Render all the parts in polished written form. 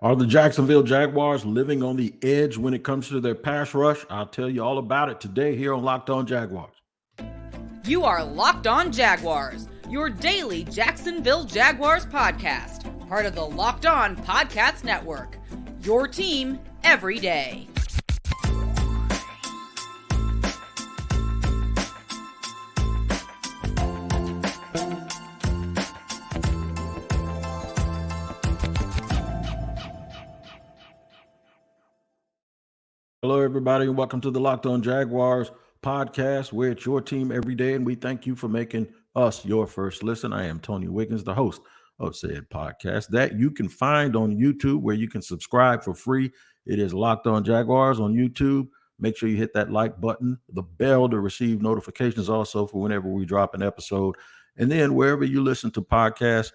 Are the Jacksonville Jaguars living on the edge when it comes to their pass rush? I'll tell you all about it today here on Locked On Jaguars. You are Locked On Jaguars, your daily Jacksonville Jaguars podcast, part of the Locked On Podcast Network, your team every day. Hello, everybody, and welcome to the Locked On Jaguars podcast, where it's your team every day, and we thank you for making us your first listen. I am Tony Wiggins, the host of said podcast that you can find on YouTube, where you can subscribe for free. It is Locked On Jaguars on YouTube. Make sure you hit that like button, the bell to receive notifications also for whenever we drop an episode. And then wherever you listen to podcasts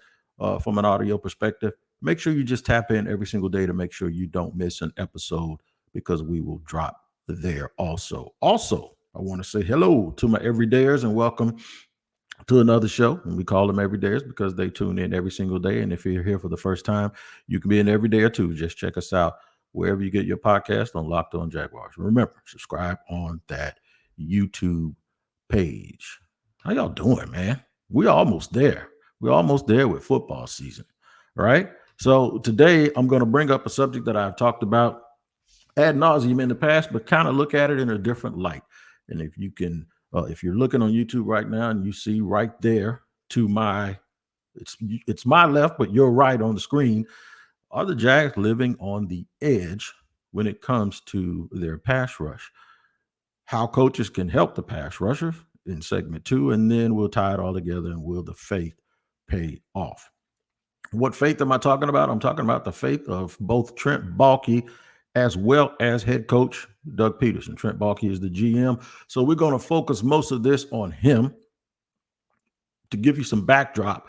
from an audio perspective, make sure you just tap in every single day to make sure you don't miss an episode, because we will drop there also. Also, I want to say hello to my everydayers and welcome to another show. And we call them everydayers because they tune in every single day. And if you're here for the first time, you can be an everydayer too. Just check us out wherever you get your podcast on Locked On Jaguars. Remember, subscribe on that YouTube page. How y'all doing, man? We're almost there. We're almost there with football season, right? So today I'm going to bring up a subject that I've talked about ad nauseum in the past, but kind of look at it in a different light. And if you can, if you're looking on YouTube right now and you see right there to my, it's my left, but you're right on the screen, are the Jags living on the edge when it comes to their pass rush? How coaches can help the pass rushers in segment 2, and then we'll tie it all together and will the faith pay off? What faith am I talking about? I'm talking about the faith of both Trent Baalke as well as head coach Doug Peterson. Trent Baalke is the GM. So we're going to focus most of this on him. To give you some backdrop,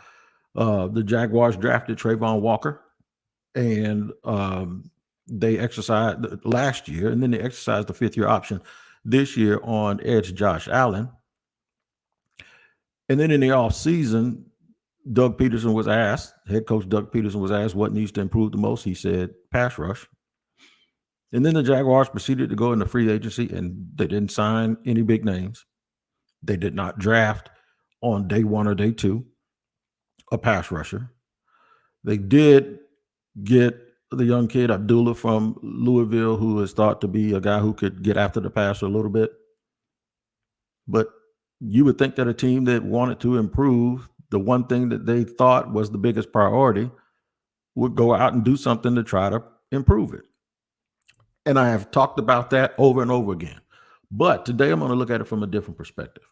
the Jaguars drafted Trayvon Walker, and they exercised last year, and then they exercised the fifth-year option this year on edge Josh Allen. And then in the offseason, Doug Peterson was asked, head coach Doug Peterson was asked what needs to improve the most. He said pass rush. And then the Jaguars proceeded to go into free agency, and they didn't sign any big names. They did not draft on day 1 or day 2 a pass rusher. They did get the young kid Abdullah from Louisville, who is thought to be a guy who could get after the passer a little bit. But you would think that a team that wanted to improve, the one thing that they thought was the biggest priority, would go out and do something to try to improve it. And I have talked about that over and over again. But today I'm going to look at it from a different perspective.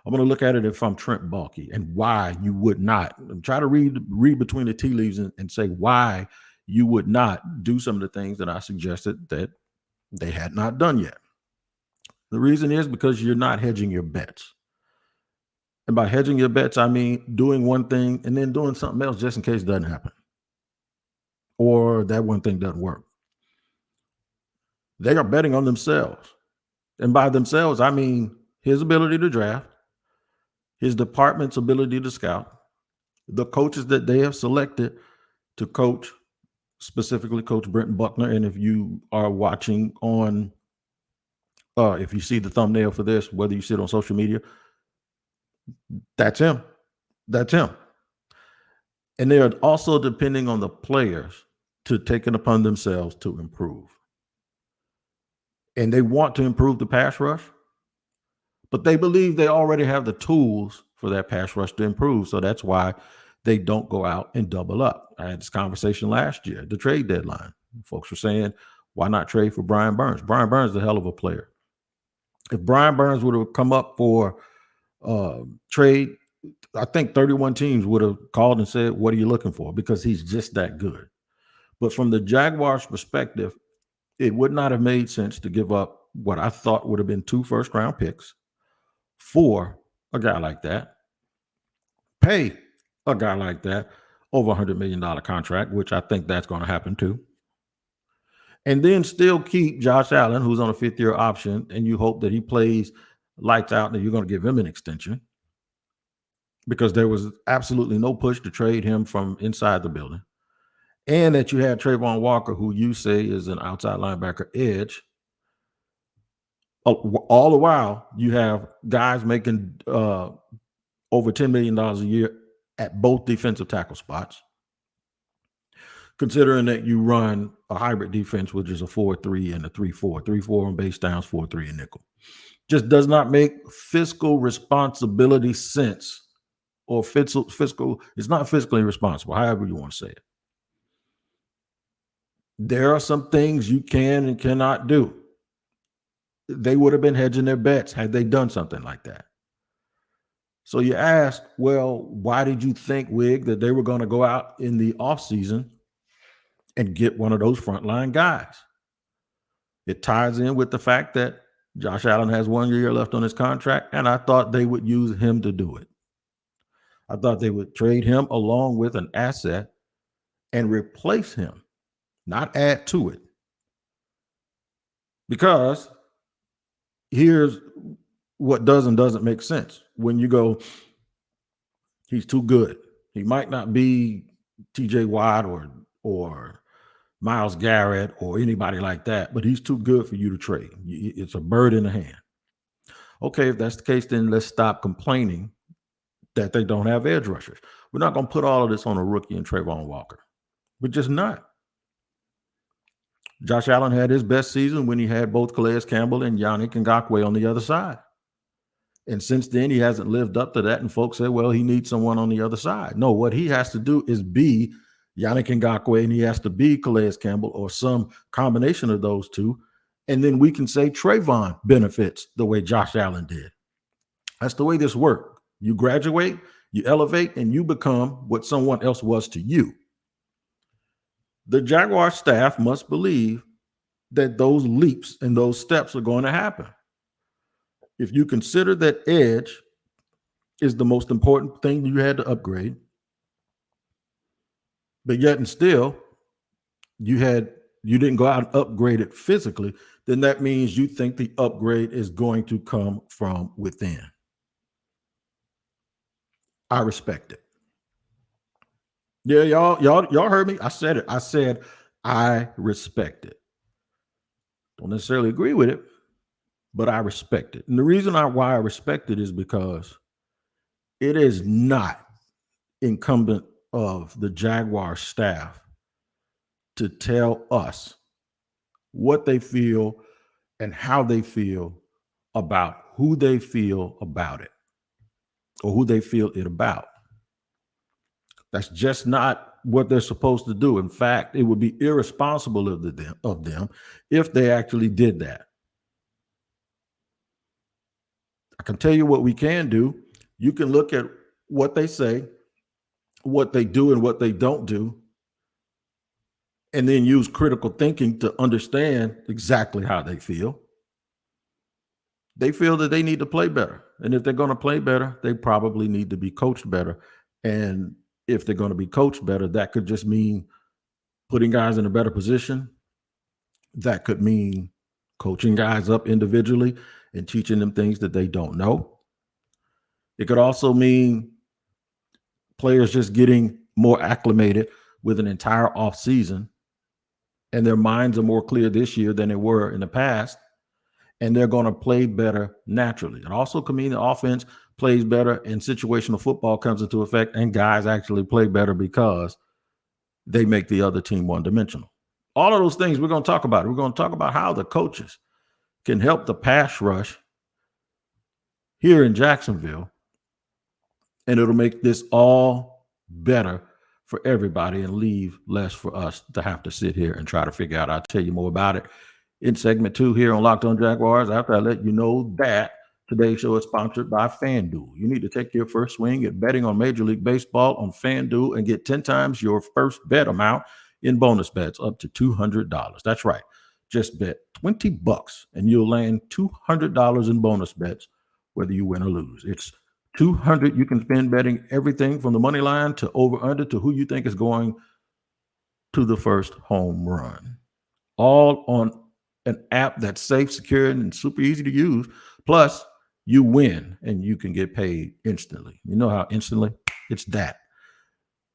I'm going to look at it if I'm Trent Baalke and why you would not. Try to read between the tea leaves and say why you would not do some of the things that I suggested that they had not done yet. The reason is because you're not hedging your bets. And by hedging your bets, I mean doing one thing and then doing something else just in case it doesn't happen, or that one thing doesn't work. They are betting on themselves. And by themselves, I mean his ability to draft, his department's ability to scout, the coaches that they have selected to coach, specifically Coach Brent Buckner. And if you are watching on, if you see the thumbnail for this, whether you see it on social media, that's him. That's him. And they are also depending on the players to take it upon themselves to improve. And they want to improve the pass rush, but they believe they already have the tools for that pass rush to improve. So that's why they don't go out and double up. I had this conversation last year, the trade deadline. Folks were saying, why not trade for Brian Burns? Brian Burns is a hell of a player. If Brian Burns would have come up for trade, I think 31 teams would have called and said, what are you looking for? Because he's just that good. But from the Jaguars' perspective, it would not have made sense to give up what I thought would have been 2 first-round picks for a guy like that, pay a guy like that over $100 million contract, which I think that's going to happen too, and then still keep Josh Allen, who's on a 5th-year option, and you hope that he plays lights out and you're going to give him an extension, because there was absolutely no push to trade him from inside the building. and that you had Trayvon Walker, who you say is an outside linebacker edge, all the while you have guys making over $10 million a year at both defensive tackle spots, considering that you run a hybrid defense, which is a 4-3 and a 3-4, 3-4 on base downs, 4-3 in nickel. Just does not make fiscal responsibility sense, or fiscal, it's not fiscally responsible, however you want to say it. There are some things you can and cannot do. They would have been hedging their bets had they done something like that. So you ask, well, why did you think, Wig, that they were going to go out in the offseason and get one of those frontline guys? It ties in with the fact that Josh Allen has 1 year left on his contract, and I thought they would use him to do it. I thought they would trade him along with an asset and replace him, not add to it. Because here's what does and doesn't make sense. When you go, he's too good. He might not be TJ Watt or Myles Garrett or anybody like that, but he's too good for you to trade. It's a bird in the hand. Okay, if that's the case, then let's stop complaining that they don't have edge rushers. We're not going to put all of this on a rookie and Trayvon Walker. We're just not. Josh Allen had his best season when he had both Calais Campbell and Yannick Ngakoue on the other side. And since then, he hasn't lived up to that. And folks say, well, he needs someone on the other side. No, what he has to do is be Yannick Ngakoue, and he has to be Calais Campbell or some combination of those two. And then we can say Trayvon benefits the way Josh Allen did. That's the way this works. You graduate, you elevate, and you become what someone else was to you. The Jaguar staff must believe that those leaps and those steps are going to happen. If you consider that edge is the most important thing you had to upgrade, but yet and still you didn't go out and upgrade it physically, then that means you think the upgrade is going to come from within. I respect it. Yeah, y'all heard me. I said it. I said I respect it. Don't necessarily agree with it, but I respect it. And the reason why I respect it is because it is not incumbent of the Jaguar staff to tell us what they feel and how they feel about who they feel about it or who they feel it about. That's just not what they're supposed to do. In fact, it would be irresponsible of them if they actually did that. I can tell you what we can do. You can look at what they say, what they do, and what they don't do, and then use critical thinking to understand exactly how they feel. They feel that they need to play better. And if they're going to play better, they probably need to be coached better. And if they're going to be coached better, that could just mean putting guys in a better position. That could mean coaching guys up individually and teaching them things that they don't know. It could also mean players just getting more acclimated with an entire offseason, and their minds are more clear this year than they were in the past, and they're going to play better naturally. It also could mean the offense plays better and situational football comes into effect, and guys actually play better because they make the other team one-dimensional. All of those things we're going to talk about. We're going to talk about how the coaches can help the pass rush here in Jacksonville, and it'll make this all better for everybody and leave less for us to have to sit here and try to figure out. I'll tell you more about it in segment 2 here on Locked On Jaguars after I let you know that today's show is sponsored by FanDuel. You need to take your first swing at betting on Major League Baseball on FanDuel and get 10 times your first bet amount in bonus bets up to $200. That's right. Just bet $20 and you'll land $200 in bonus bets whether you win or lose. It's $200 you can spend betting everything from the money line to over under to who you think is going to the first home run. All on an app that's safe, secure, and super easy to use. Plus, you win and you can get paid instantly. You know how instantly? It's that.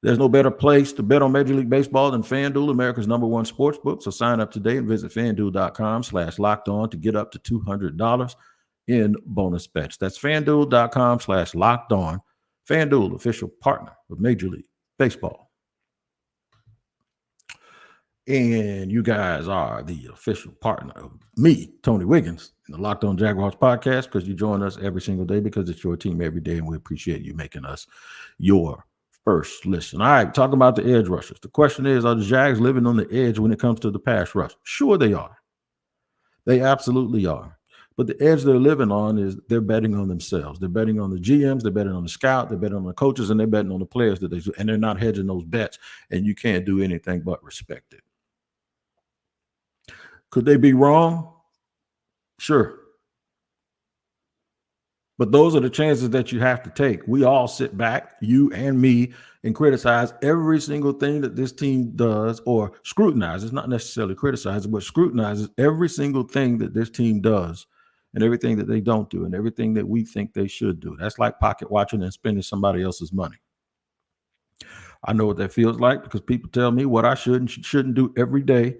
There's no better place to bet on Major League Baseball than FanDuel, America's #1 sports book. So sign up today and visit FanDuel.com/lockedon to get up to $200 in bonus bets. That's FanDuel.com/lockedon. FanDuel, official partner of Major League Baseball. And you guys are the official partner of me, Tony Wiggins, in the Locked On Jaguars podcast, because you join us every single day because it's your team every day, and we appreciate you making us your first listen. All right, talking about the edge rushers. The question is, are the Jags living on the edge when it comes to the pass rush? Sure they are. They absolutely are. But the edge they're living on is they're betting on themselves. They're betting on the GMs, they're betting on the scout, they're betting on the coaches, and they're betting on the players that they do. And they're not hedging those bets, and you can't do anything but respect it. Could they be wrong? Sure. But those are the chances that you have to take. We all sit back, you and me, and criticize every single thing that this team does, or scrutinizes, not necessarily criticizes, but scrutinizes every single thing that this team does and everything that they don't do and everything that we think they should do. That's like pocket watching and spending somebody else's money. I know what that feels like because people tell me what I should and shouldn't do every day,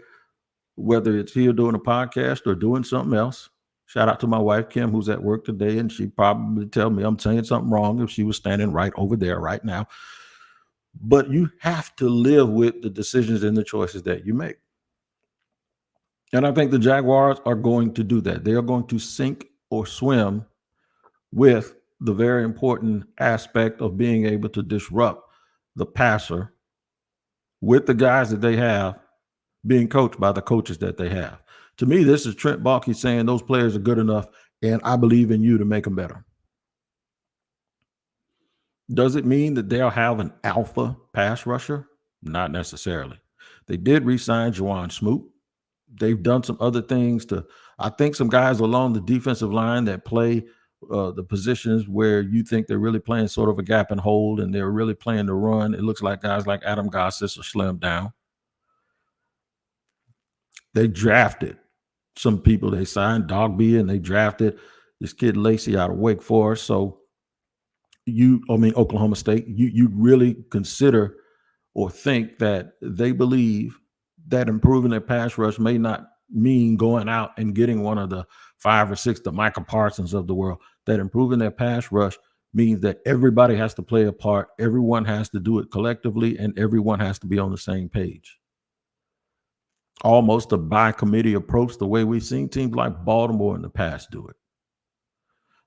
whether it's here doing a podcast or doing something else. Shout out to my wife, Kim, who's at work today, and she'd probably tell me I'm saying something wrong if she was standing right over there right now. But you have to live with the decisions and the choices that you make. And I think the Jaguars are going to do that. They are going to sink or swim with the very important aspect of being able to disrupt the passer with the guys that they have being coached by the coaches that they have. To me, this is Trent Baalke saying those players are good enough, and I believe in you to make them better. Does it mean that they'll have an alpha pass rusher? Not necessarily. They did re-sign Juwan Smoot. They've done some other things to, I think, some guys along the defensive line that play the positions where you think they're really playing sort of a gap and hold, and they're really playing the run. It looks like guys like Adam Gossis are slimmed down. They drafted some people. They signed Dogby, and they drafted this kid Lacey out of Wake Forest. So Oklahoma State, you really consider or think that they believe that improving their pass rush may not mean going out and getting one of the 5 or 6, the Micah Parsons of the world, that improving their pass rush means that everybody has to play a part, everyone has to do it collectively, and everyone has to be on the same page. Almost a by-committee approach, the way we've seen teams like Baltimore in the past do it.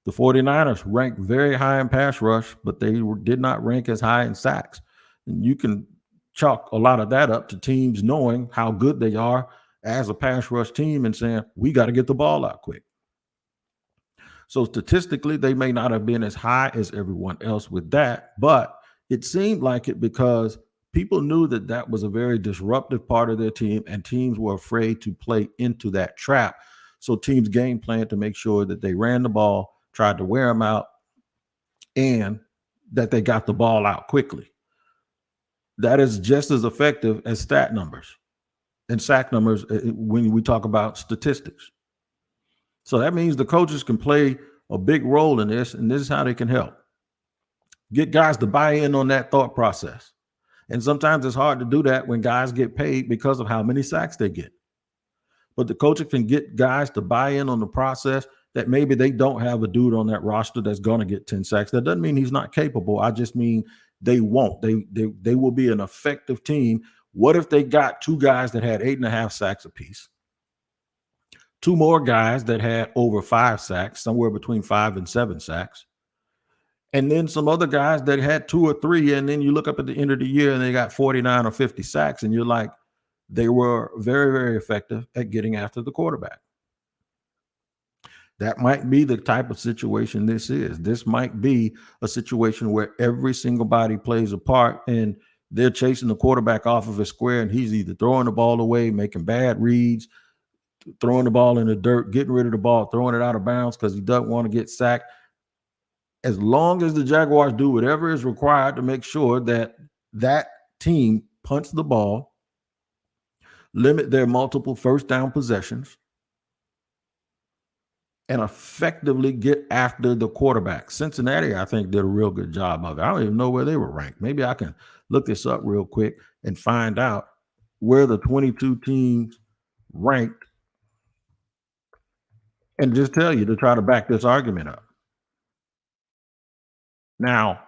The 49ers ranked very high in pass rush, but they did not rank as high in sacks. And you can chalk a lot of that up to teams knowing how good they are as a pass rush team and saying, we got to get the ball out quick. So statistically, they may not have been as high as everyone else with that, but it seemed like it because people knew that that was a very disruptive part of their team, and teams were afraid to play into that trap. So teams game planned to make sure that they ran the ball, tried to wear them out, and that they got the ball out quickly. That is just as effective as stat numbers and sack numbers when we talk about statistics. So that means the coaches can play a big role in this, and this is how they can help. Get guys to buy in on that thought process. And sometimes it's hard to do that when guys get paid because of how many sacks they get. But the coaches can get guys to buy in on the process that maybe they don't have a dude on that roster that's going to get 10 sacks. That doesn't mean he's not capable. I just mean they won't. They will be an effective team. What if they got 2 guys that had 8.5 sacks apiece? 2 more guys that had over 5 sacks, somewhere between 5 and 7 sacks. And then some other guys that had 2 or 3, and then you look up at the end of the year and they got 49 or 50 sacks, and you're like, they were very, very effective at getting after the quarterback. That might be the type of situation this is. This might be a situation where every single body plays a part, and they're chasing the quarterback off of a square, and he's either throwing the ball away, making bad reads, throwing the ball in the dirt, getting rid of the ball, throwing it out of bounds because he doesn't want to get sacked. As long as the Jaguars do whatever is required to make sure that that team punts the ball, limit their multiple first down possessions, and effectively get after the quarterback. Cincinnati, I think, did a real good job of it. I don't even know where they were ranked. Maybe I can look this up real quick and find out where the 22 teams ranked and just tell you to try to back this argument up. Now,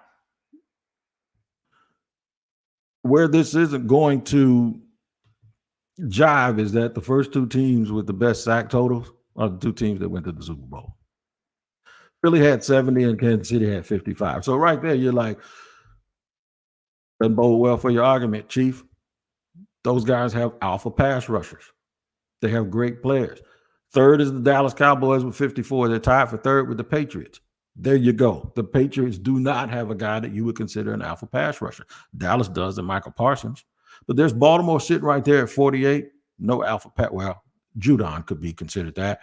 where this isn't going to jive is that the first two teams with the best sack totals are the two teams that went to the Super Bowl. Philly had 70 and Kansas City had 55. So right there, you're like, doesn't bode well for your argument, Chief. Those guys have alpha pass rushers. They have great players. Third is the Dallas Cowboys with 54. They're tied for third with the Patriots. There you go. The Patriots do not have a guy that you would consider an alpha pass rusher. Dallas does, and Michael Parsons. But there's Baltimore sitting right there at 48. No alpha pass. Well, Judon could be considered that.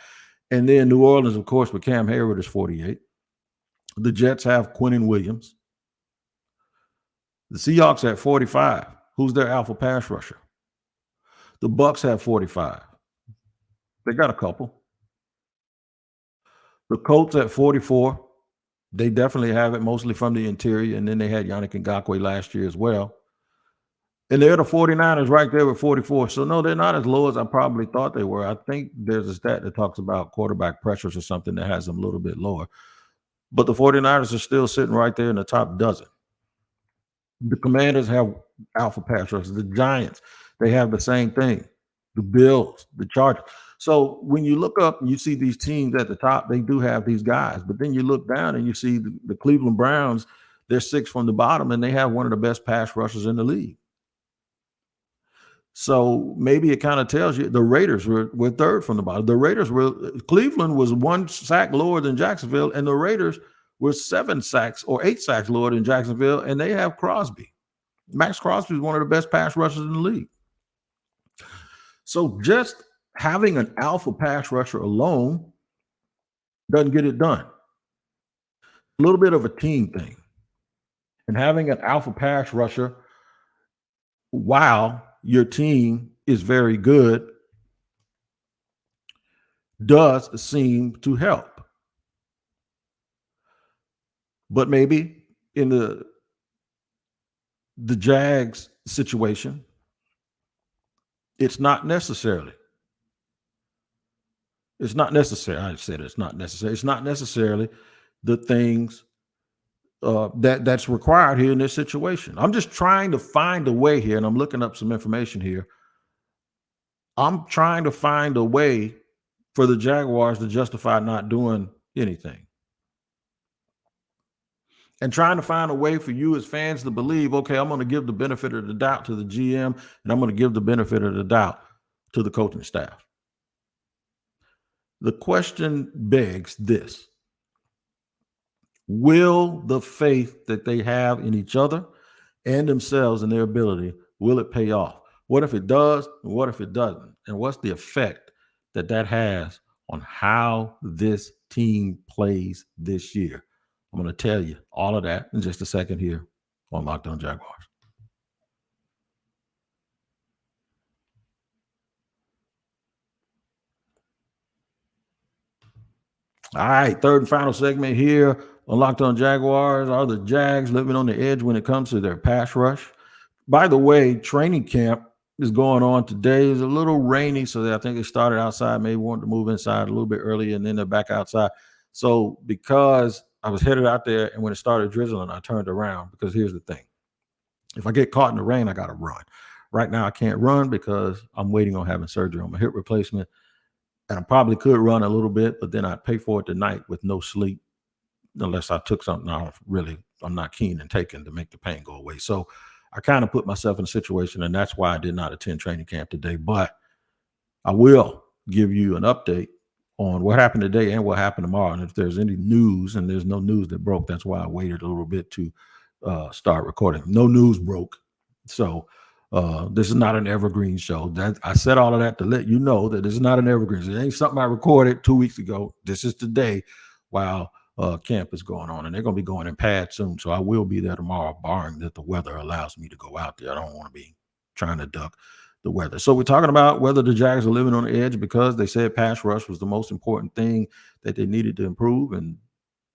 And then New Orleans, of course, with Cam Hayward is 48. The Jets have Quinnen Williams. The Seahawks at 45. Who's their alpha pass rusher? The Bucks have 45. They got a couple. The Colts at 44. They definitely have it, mostly from the interior. And then they had Yannick Ngakoue last year as well. And they're the 49ers right there with 44. So, no, they're not as low as I probably thought they were. I think there's a stat that talks about quarterback pressures or something that has them a little bit lower. But the 49ers are still sitting right there in the top dozen. The Commanders have alpha pass rushers. The Giants, they have the same thing. The Bills, the Chargers. So when you look up and you see these teams at the top, they do have these guys. But then you look down and you see the Cleveland Browns, they're 6 from the bottom, and they have one of the best pass rushers in the league. So maybe it kind of tells you the Raiders were 3rd from the bottom. Cleveland was 1 sack lower than Jacksonville, and the Raiders were 7 sacks or 8 sacks lower than Jacksonville, and they have Crosby. Max Crosby is one of the best pass rushers in the league. So just having an alpha pass rusher alone doesn't get it done. A little bit of a team thing. And having an alpha pass rusher while your team is very good does seem to help. But maybe in the Jags situation, it's not necessarily. It's not necessary. I said it's not necessary. It's not necessarily the things that's required here in this situation. I'm just trying to find a way here, and I'm looking up some information here. I'm trying to find a way for the Jaguars to justify not doing anything. And trying to find a way for you as fans to believe, okay, I'm going to give the benefit of the doubt to the GM, and I'm going to give the benefit of the doubt to the coaching staff. The question begs this: will the faith that they have in each other and themselves and their ability, will it pay off? What if it does? And what if it doesn't? And what's the effect that has on how this team plays this year? I'm going to tell you all of that in just a second here on Locked On Jaguars. All right, third and final segment here on Locked On Jaguars. Are the Jags living on the edge when it comes to their pass rush? By the way, training camp is going on today. It's a little rainy, so I think they started outside, maybe wanted to move inside a little bit early, and then they're back outside. So because I was headed out there, and when it started drizzling, I turned around because here's the thing. If I get caught in the rain, I got to run. Right now, I can't run because I'm waiting on having surgery on my hip replacement. And I probably could run a little bit, but then I'd pay for it tonight with no sleep unless I took something I'm not keen in taking to make the pain go away. So I kind of put myself in a situation, and that's why I did not attend training camp today. But I will give you an update on what happened today and what happened tomorrow. And if there's any news, and there's no news that broke, that's why I waited a little bit to start recording. No news broke. So this is not an evergreen show. That I said all of that to let you know that this is not an evergreen. It ain't something I recorded 2 weeks ago. This is today while camp is going on, and they're going to be going in pads soon. So I will be there tomorrow, barring that the weather allows me to go out there. I don't want to be trying to duck the weather. So we're talking about whether the Jags are living on the edge because they said pass rush was the most important thing that they needed to improve. And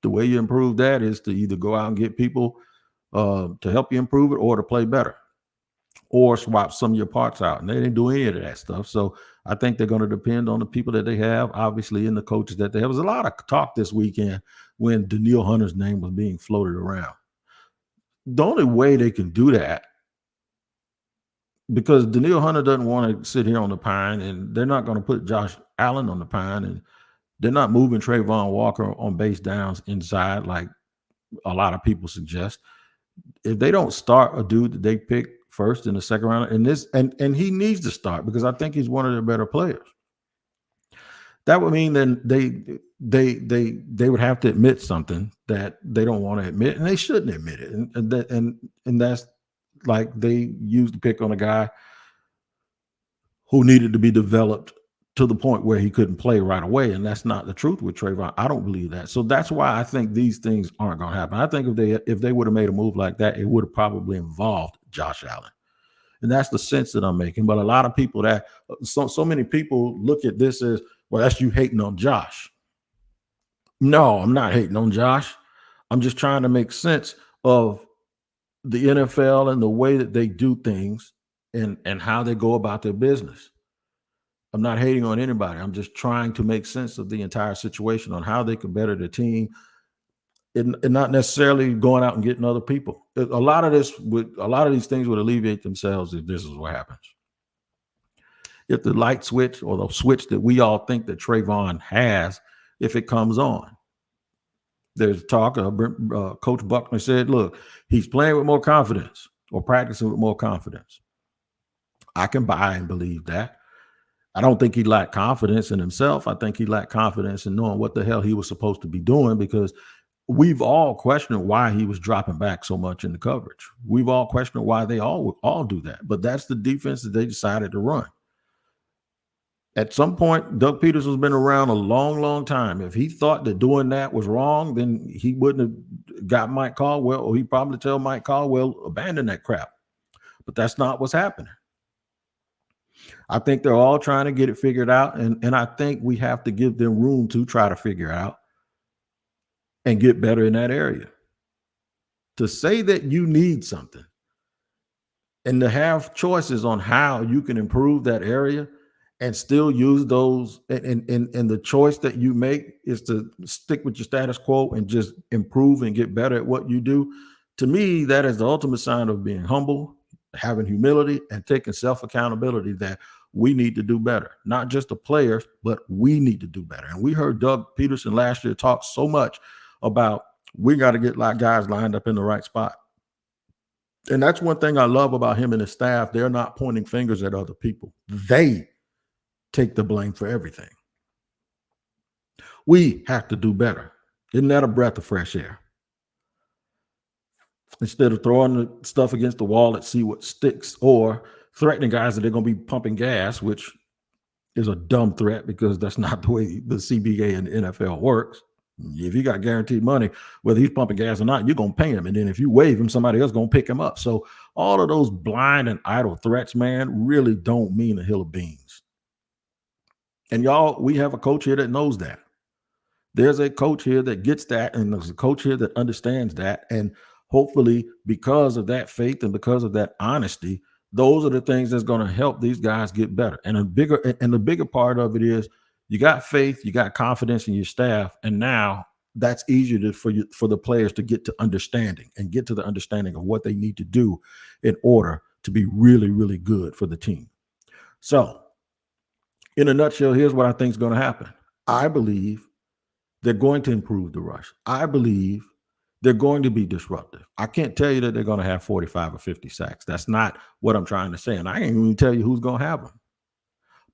the way you improve that is to either go out and get people to help you improve it or to play better or swap some of your parts out. And they didn't do any of that stuff. So I think they're going to depend on the people that they have, obviously, and the coaches that they have. There was a lot of talk this weekend when Danielle Hunter's name was being floated around. The only way they can do that, because Danielle Hunter doesn't want to sit here on the pine, and they're not going to put Josh Allen on the pine, and they're not moving Trayvon Walker on base downs inside like a lot of people suggest. If they don't start a dude that they pick first in the second round, and he needs to start because I think he's one of their better players. That would mean then they would have to admit something that they don't want to admit, and they shouldn't admit it. And that's like they used to pick on a guy who needed to be developed to the point where he couldn't play right away. And that's not the truth with Trayvon. I don't believe that. So that's why I think these things aren't going to happen. I think if they would have made a move like that, it would have probably involved Josh Allen. And that's the sense that I'm making. But a lot of people so many people look at this as, well, that's you hating on Josh. No, I'm not hating on Josh. I'm just trying to make sense of the NFL and the way that they do things and how they go about their business. I'm not hating on anybody. I'm just trying to make sense of the entire situation on how they could better the team and not necessarily going out and getting other people. A lot of these things would alleviate themselves if this is what happens. If the light switch or the switch that we all think that Trayvon has, if it comes on. There's talk, Coach Buckner said, look, he's playing with more confidence or practicing with more confidence. I can buy and believe that. I don't think he lacked confidence in himself. I think he lacked confidence in knowing what the hell he was supposed to be doing, because we've all questioned why he was dropping back so much in the coverage. We've all questioned why they all do that. But that's the defense that they decided to run. At some point, Doug Peterson's been around a long, long time. If he thought that doing that was wrong, then he wouldn't have got Mike Caldwell, or he'd probably tell Mike Caldwell, abandon that crap. But that's not what's happening. I think they're all trying to get it figured out, and I think we have to give them room to try to figure out and get better in that area. To say that you need something and to have choices on how you can improve that area and still use those, and the choice that you make is to stick with your status quo and just improve and get better at what you do. To me, that is the ultimate sign of being humble, having humility, and taking self-accountability that we need to do better. Not just the players, but we need to do better. And we heard Doug Peterson last year talk so much about we got to get guys lined up in the right spot. And that's one thing I love about him and his staff. They're not pointing fingers at other people. They take the blame for everything. We have to do better. Isn't that a breath of fresh air? Instead of throwing the stuff against the wall, let's see what sticks, or threatening guys that they're going to be pumping gas, which is a dumb threat because that's not the way the CBA and the NFL works. If you got guaranteed money, whether he's pumping gas or not, you're going to pay him. And then if you waive him, somebody else is going to pick him up. So all of those blind and idle threats, man, really don't mean a hill of beans. And y'all, we have a coach here that knows that. There's a coach here that gets that, and there's a coach here that understands that. And hopefully, because of that faith and because of that honesty, those are the things that's going to help these guys get better. And the bigger part of it is you got faith, you got confidence in your staff, and now that's easier for the players to get to understanding and get to the understanding of what they need to do in order to be really, really good for the team. So, in a nutshell, here's what I think is going to happen. I believe they're going to improve the rush. I believe they're going to be disruptive. I can't tell you that they're going to have 45 or 50 sacks. That's not what I'm trying to say. And I can't even tell you who's going to have them.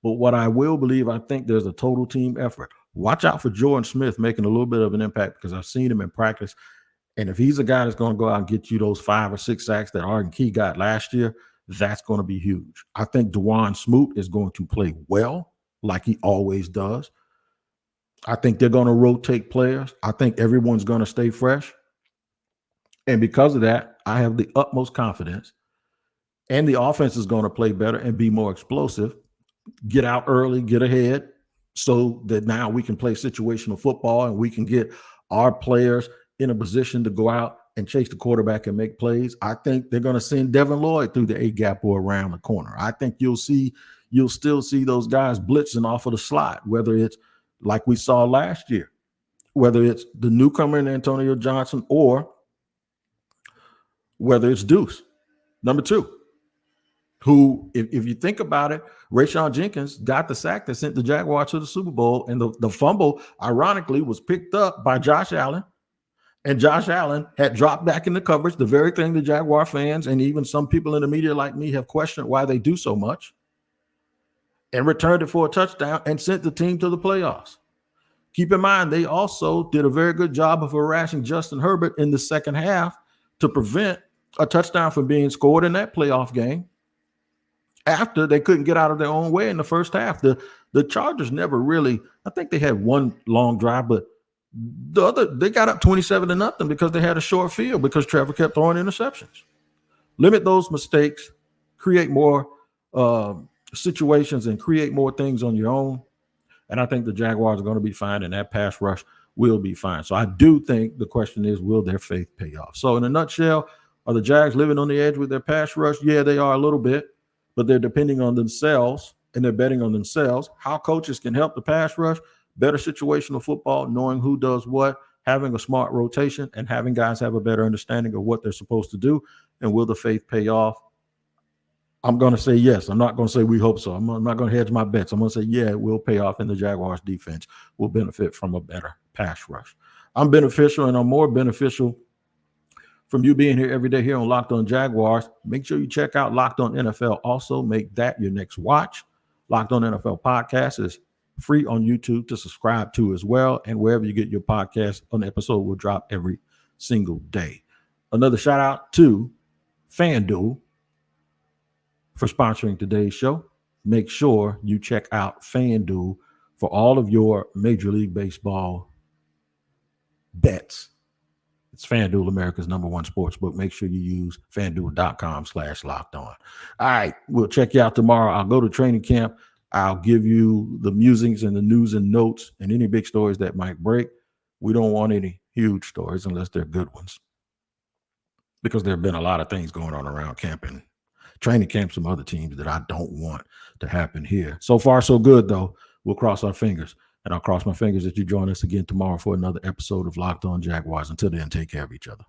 But what I will believe, I think there's a total team effort. Watch out for Jordan Smith making a little bit of an impact, because I've seen him in practice. And if he's a guy that's going to go out and get you those 5 or 6 sacks that Arden Key got last year, that's going to be huge. I think DeJuan Smoot is going to play well, like he always does. I think they're going to rotate players. I think everyone's going to stay fresh. And because of that, I have the utmost confidence And the offense is going to play better and be more explosive, get out early, get ahead, so that now we can play situational football and we can get our players in a position to go out and chase the quarterback and make plays. I think they're going to send Devin Lloyd through the A-gap or around the corner. I think you'll still see those guys blitzing off of the slot, whether it's like we saw last year, whether it's the newcomer in Antonio Johnson or whether it's Deuce, number 2. Who, if you think about it, Rayshon Jenkins got the sack that sent the Jaguars to the Super Bowl, and the fumble, ironically, was picked up by Josh Allen, and Josh Allen had dropped back in the coverage, the very thing the Jaguar fans and even some people in the media like me have questioned why they do so much, and returned it for a touchdown and sent the team to the playoffs. Keep in mind, they also did a very good job of harassing Justin Herbert in the second half to prevent a touchdown from being scored in that playoff game. After they couldn't get out of their own way in the first half, the Chargers never really, I think they had one long drive, but they got up 27-0 because they had a short field because Trevor kept throwing interceptions. Limit those mistakes, create more situations, and create more things on your own. And I think the Jaguars are going to be fine, and that pass rush will be fine. So I do think the question is, will their faith pay off? So in a nutshell, are the Jags living on the edge with their pass rush? Yeah, they are a little bit. But they're depending on themselves and they're betting on themselves. How coaches can help the pass rush, better situational football, knowing who does what, having a smart rotation, and having guys have a better understanding of what they're supposed to do. And will the faith pay off? I'm going to say yes. I'm not going to say we hope so. I'm not going to hedge my bets. I'm going to say, yeah, it will pay off, and the Jaguars defense will benefit from a better pass rush. I'm beneficial, and I'm more beneficial from you being here every day here on Locked On Jaguars. Make sure you check out Locked On NFL. Also, make that your next watch. Locked On NFL podcast is free on YouTube to subscribe to as well. And wherever you get your podcast, an episode will drop every single day. Another shout out to FanDuel for sponsoring today's show. Make sure you check out FanDuel for all of your Major League Baseball bets. It's FanDuel, America's #1 sports book. Make sure you use FanDuel.com/locked on. All right, we'll check you out tomorrow. I'll go to training camp. I'll give you the musings and the news and notes and any big stories that might break. We don't want any huge stories unless they're good ones, because there have been a lot of things going on around camp and training camp, some other teams that I don't want to happen here. So far, so good, though. We'll cross our fingers. And I'll cross my fingers that you join us again tomorrow for another episode of Locked On Jaguars. Until then, take care of each other.